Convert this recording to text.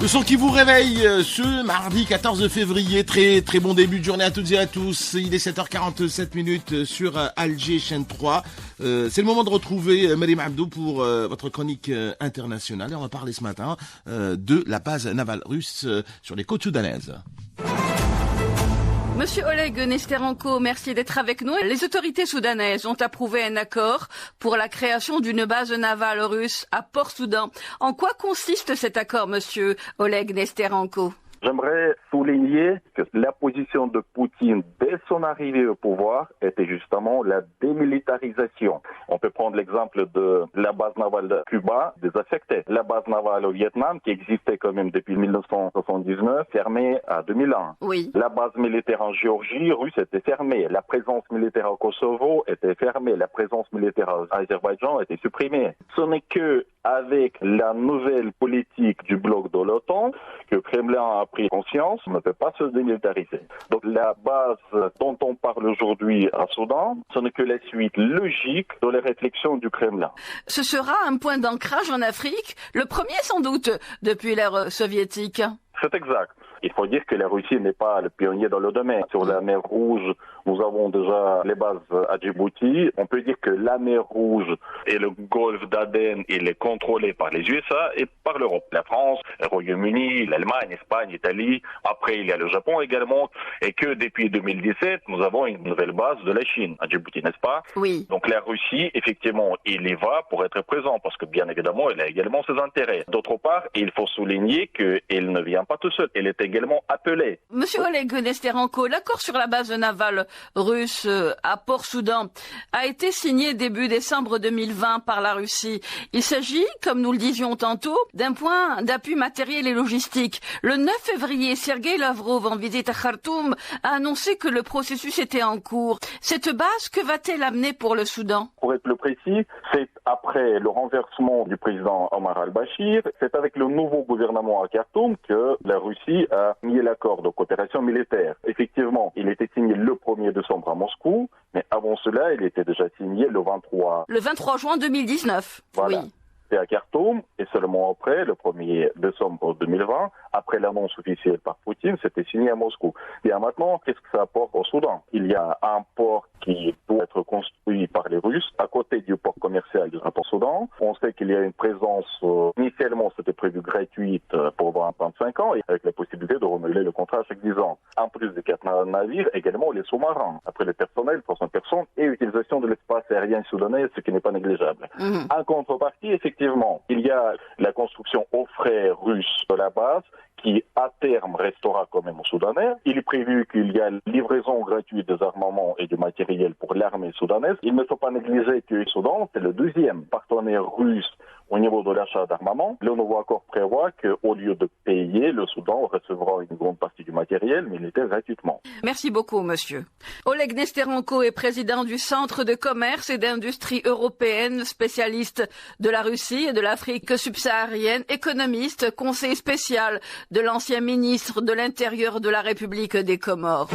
Le son qui vous réveille ce mardi 14 février. Très bon début de journée à toutes et à tous. Il est 7h47 sur Alger, chaîne 3. C'est le moment de retrouver Maryam Abdou pour votre chronique internationale. Et on va parler ce matin de la base navale russe sur les côtes soudanaises. Monsieur Oleg Nesterenko, merci d'être avec nous. Les autorités soudanaises ont approuvé un accord pour la création d'une base navale russe à Port-Soudan. En quoi consiste cet accord, monsieur Oleg Nesterenko ? J'aimerais souligner que la position de Poutine dès son arrivée au pouvoir était justement la démilitarisation. On peut prendre l'exemple de la base navale de Cuba désaffectée. La base navale au Vietnam, qui existait quand même depuis 1979, fermée à 2001. Oui. La base militaire en Géorgie russe était fermée. La présence militaire au Kosovo était fermée. La présence militaire en Azerbaïdjan était supprimée. Ce n'est que avec la nouvelle politique du bloc de l'OTAN que le Kremlin a pris conscience, on ne peut pas se démilitariser. Donc la base dont on parle aujourd'hui à Soudan, ce n'est que la suite logique de la réflexion du Kremlin. Ce sera un point d'ancrage en Afrique, le premier sans doute depuis l'ère soviétique. C'est exact. Il faut dire que la Russie n'est pas le pionnier dans le domaine. Sur la mer Rouge, nous avons déjà les bases à Djibouti. On peut dire que la mer Rouge et le golfe d'Aden, il est contrôlé par les USA et par l'Europe. La France, le Royaume-Uni, l'Allemagne, l'Espagne, l'Italie. Après, il y a le Japon également. Et que depuis 2017, nous avons une nouvelle base de la Chine à Djibouti, n'est-ce pas? Oui. Donc la Russie, effectivement, il y va pour être présent parce que bien évidemment, elle a également ses intérêts. D'autre part, il faut souligner qu'elle ne vient pas tout seul. Elle est également appelée. Monsieur Oleg Nesterenko, l'accord sur la base navale russe à Port-Soudan a été signé début décembre 2020 par la Russie. Il s'agit, comme nous le disions tantôt, d'un point d'appui matériel et logistique. Le 9 février, Sergei Lavrov, en visite à Khartoum, a annoncé que le processus était en cours. Cette base, que va-t-elle amener pour le Soudan? Pour être plus précis, c'est après le renversement du président Omar al-Bashir, c'est avec le nouveau gouvernement à Khartoum que la Russie a mis l'accord de coopération militaire. Effectivement, il était signé le 1er décembre à Moscou, mais avant cela, il était déjà signé le 23. Le 23 juin 2019. Voilà. Oui. C'est à Khartoum, et seulement après, le 1er décembre 2020, après l'annonce officielle par Poutine, c'était signé à Moscou. Et maintenant, qu'est-ce que ça apporte au Soudan? Il y a un port qui doit être construit par les Russes à côté du port commercial du Soudan. On sait qu'il y a une présence, initialement c'était prévu gratuite pour 25 ans, et avec la possibilité de renouveler le contrat à chaque 10 ans. En plus des 4 navires, également les sous-marins. Après le personnel, 300 personnes, et utilisation de l'espace aérien soudanais, ce qui n'est pas négligeable. En contrepartie, effectivement, il y a la construction aux frais russes de la base, qui à terme restera quand même au Soudanais. Il est prévu qu'il y a livraison gratuite des armements et du matériel pour l'armée soudanaise. Il ne faut pas négliger que le Soudan, c'est le deuxième partenaire russe au niveau de l'achat d'armement. Le nouveau accord prévoit qu'au lieu de payer, le Soudan recevra une grande partie du matériel militaire gratuitement. Merci beaucoup, monsieur. Oleg Nesterenko est président du Centre de commerce et d'industrie européenne, spécialiste de la Russie et de l'Afrique subsaharienne, économiste, conseiller spécial de l'ancien ministre de l'Intérieur de la République des Comores.